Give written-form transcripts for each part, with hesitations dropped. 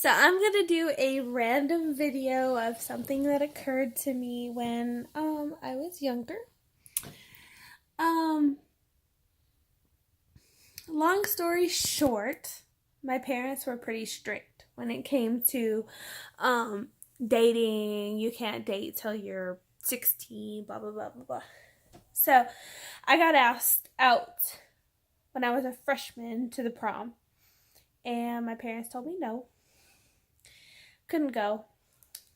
So I'm gonna do a random video of something that occurred to me when I was younger. Um Long story short, my parents were pretty strict when it came to um dating. You can't date till you're 16, blah blah blah blah blah. So I got asked out when I was a freshman to the prom, and my parents told me no, couldn't go.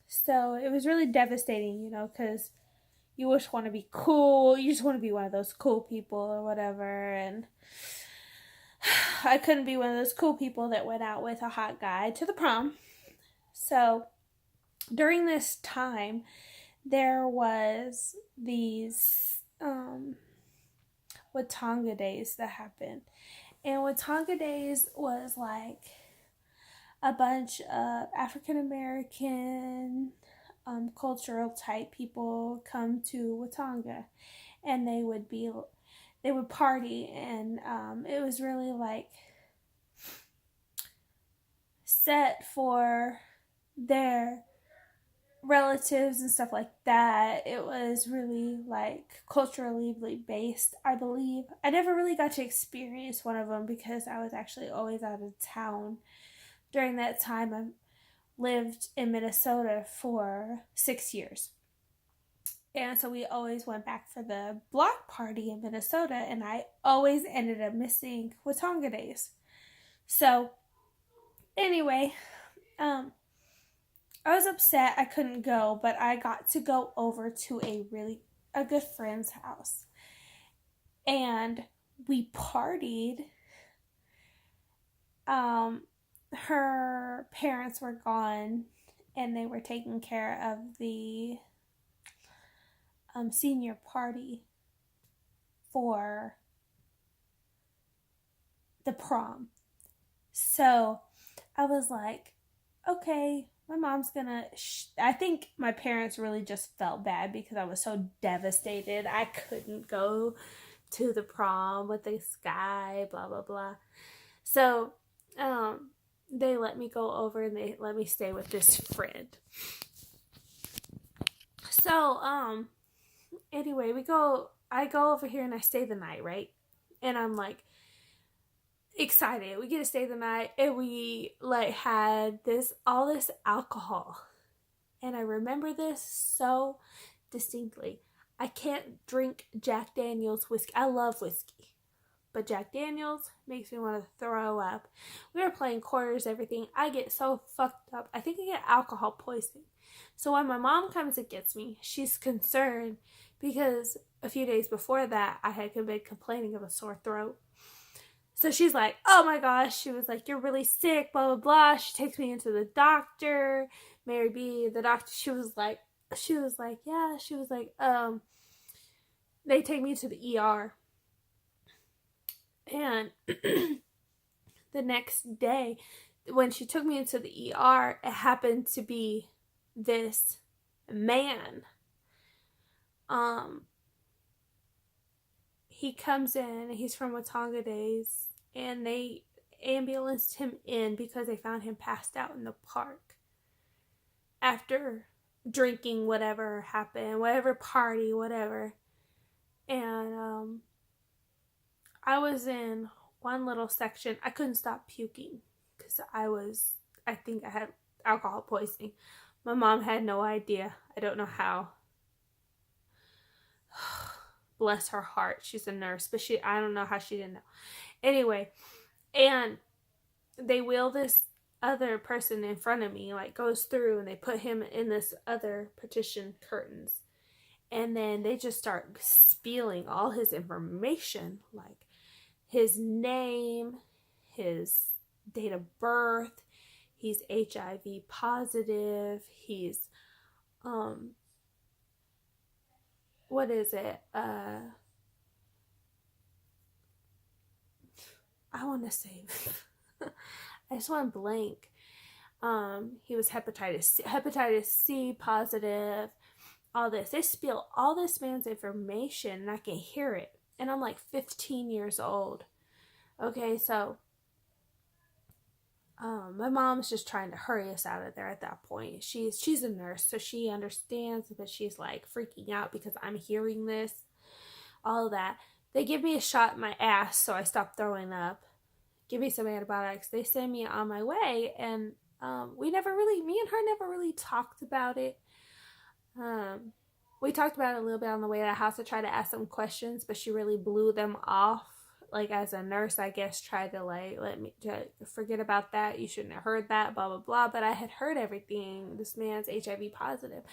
So it was really devastating, because you just want to be cool. You just want to be one of those cool people or whatever. And I couldn't be one of those cool people that went out with a hot guy to the prom. So during this time, there was these Watanga days that happened. And Watanga days was like a bunch of African American cultural type people come to Watanga, and they would party, and it was really like set for their relatives and stuff like that. It was really like culturally based, I believe. I never really got to experience one of them because I was actually always out of town during that time. I lived in Minnesota for 6 years. And so we always went back for the block party in Minnesota, and I always ended up missing Watanga days. So, anyway, I was upset I couldn't go, but I got to go over to a good friend's house. And we partied. Her parents were gone, and they were taking care of the senior party for the prom. So I was like, okay, my mom's gonna. I think my parents really just felt bad because I was so devastated. I couldn't go to the prom with this guy, blah, blah, blah. So, they let me go over and they let me stay with this friend. So, anyway, I go over here and I stay the night, right? And I'm like excited. We get to stay the night, and we like had all this alcohol. And I remember this so distinctly. I can't drink Jack Daniels whiskey. I love whiskey, but Jack Daniels makes me want to throw up. We were playing quarters, everything. I get so fucked up. I think I get alcohol poisoning. So when my mom comes and gets me, she's concerned because a few days before that, I had been complaining of a sore throat. So she's like, oh my gosh. She was like, you're really sick, blah, blah, blah. She takes me into the doctor. Mary B, the doctor, she was like, yeah. She was like, they take me to the ER. And the next day, when she took me into the ER, it happened to be this man. He comes in, he's from Watanga days, and they ambulanced him in because they found him passed out in the park after drinking whatever happened, whatever party, whatever. And I was in one little section. I couldn't stop puking because I think I had alcohol poisoning. My mom had no idea. I don't know how. Bless her heart. She's a nurse, but I don't know how she didn't know. Anyway, and they wheel this other person in front of me, like goes through, and they put him in this other partition curtains. And then they just start spilling all his information, like his name, his date of birth, he's HIV positive, he's what is it? I want to say I just want blank. He was hepatitis C positive, all this. They spill all this man's information, and I can hear it. And I'm like 15 years old. Okay, so My mom's just trying to hurry us out of there at that point. She's a nurse, so she understands, but she's like freaking out because I'm hearing this, all of that. They give me a shot in my ass, so I stop throwing up. Give me some antibiotics. They send me on my way, and me and her never really talked about it. Um, we talked about it a little bit on the way to the house. I tried to ask some questions, but she really blew them off. Like, as a nurse, I guess, tried to like let me to forget about that. You shouldn't have heard that, blah blah blah. But I had heard everything. This man's HIV positive,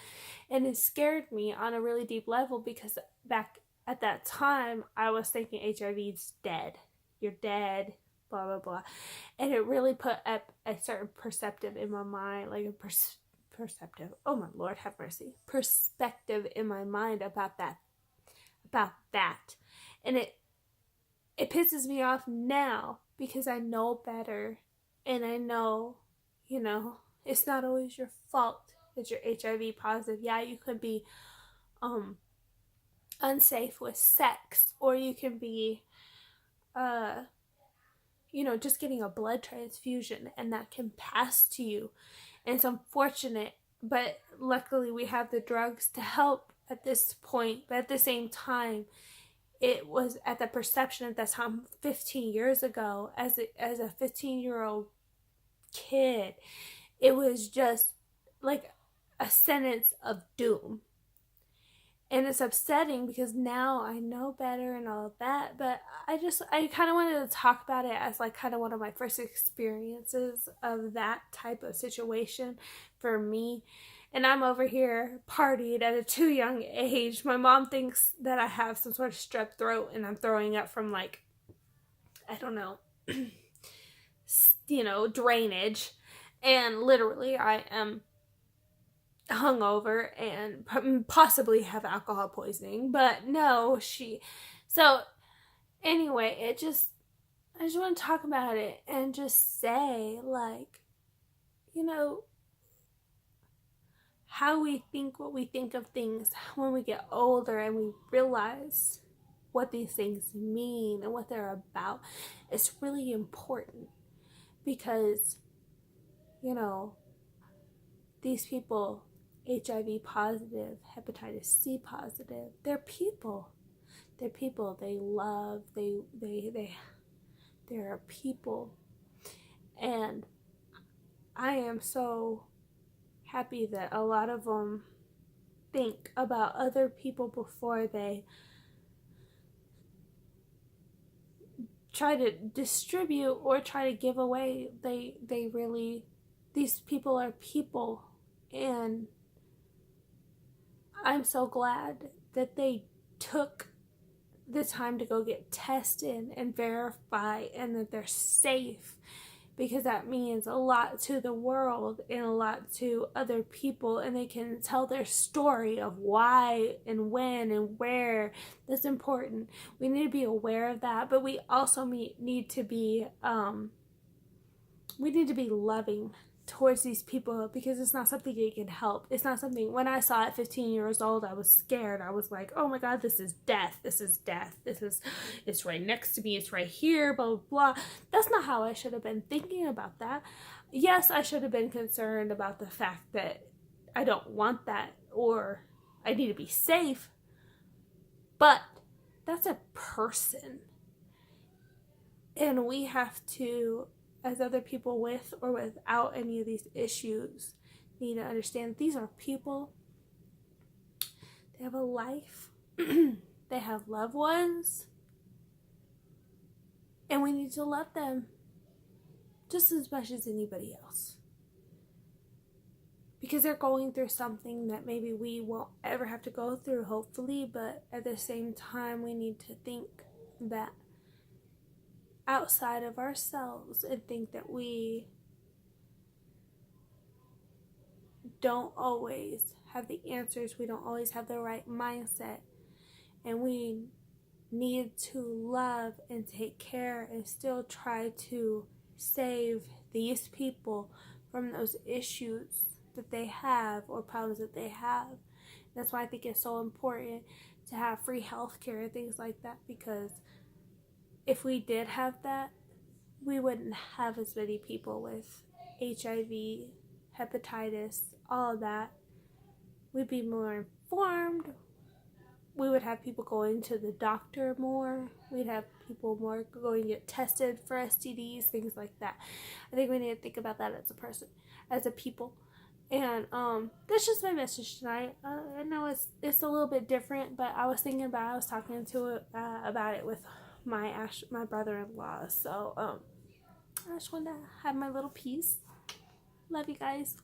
and it scared me on a really deep level because back at that time I was thinking HIV's dead. You're dead. Blah blah blah, and it really put up a certain perceptive in my mind, like a perceptive. Oh my Lord, have mercy. Perspective in my mind about that, and it pisses me off now because I know better, and I know, it's not always your fault that you're HIV positive. Yeah, you could be unsafe with sex, or you can be just getting a blood transfusion, and that can pass to you. And it's unfortunate, but luckily we have the drugs to help at this point. But at the same time, it was at the perception at that time, 15 years ago, as a 15-year-old kid, it was just like a sentence of doom. And it's upsetting because now I know better and all of that, but I kind of wanted to talk about it as like kind of one of my first experiences of that type of situation for me. And I'm over here partied at a too young age. My mom thinks that I have some sort of strep throat and I'm throwing up from like, I don't know, drainage. And literally I am hungover and possibly have alcohol poisoning, but no, so anyway, I just want to talk about it and just say, like, how we think, what we think of things when we get older and we realize what these things mean and what they're about. It's really important because these people, HIV positive, hepatitis C positive, they're people. They're people. They love. They're people. And I am so happy that a lot of them think about other people before they try to distribute or try to give away. They really, these people are people. And I'm so glad that they took the time to go get tested and verify and that they're safe, because that means a lot to the world and a lot to other people, and they can tell their story of why and when and where. That's important. We need to be aware of that, but we also need to be loving towards these people, because it's not something you can help. It's not something, when I saw it at 15 years old, I was scared. I was like, oh my God, this is death. It's right next to me. It's right here, blah, blah, blah. That's not how I should have been thinking about that. Yes, I should have been concerned about the fact that I don't want that, or I need to be safe. But that's a person. And we have to, as other people with or without any of these issues, need to understand these are people. They have a life. They have loved ones. And we need to love them just as much as anybody else. Because they're going through something that maybe we won't ever have to go through, hopefully, but at the same time, we need to think that outside of ourselves and think that we don't always have the answers. We don't always have the right mindset. And we need to love and take care and still try to save these people from those issues that they have or problems that they have. That's why I think it's so important to have free health care and things like that, because if we did have that, we wouldn't have as many people with HIV, hepatitis, all of that. We'd be more informed. We would have people going to the doctor more. We'd have people more going to get tested for STDs, things like that. I think we need to think about that as a person, as a people. And that's just my message tonight. I know it's a little bit different, but I was thinking about, I was talking to it about it with my brother-in-law. So I just wanted to have my little piece. Love you guys.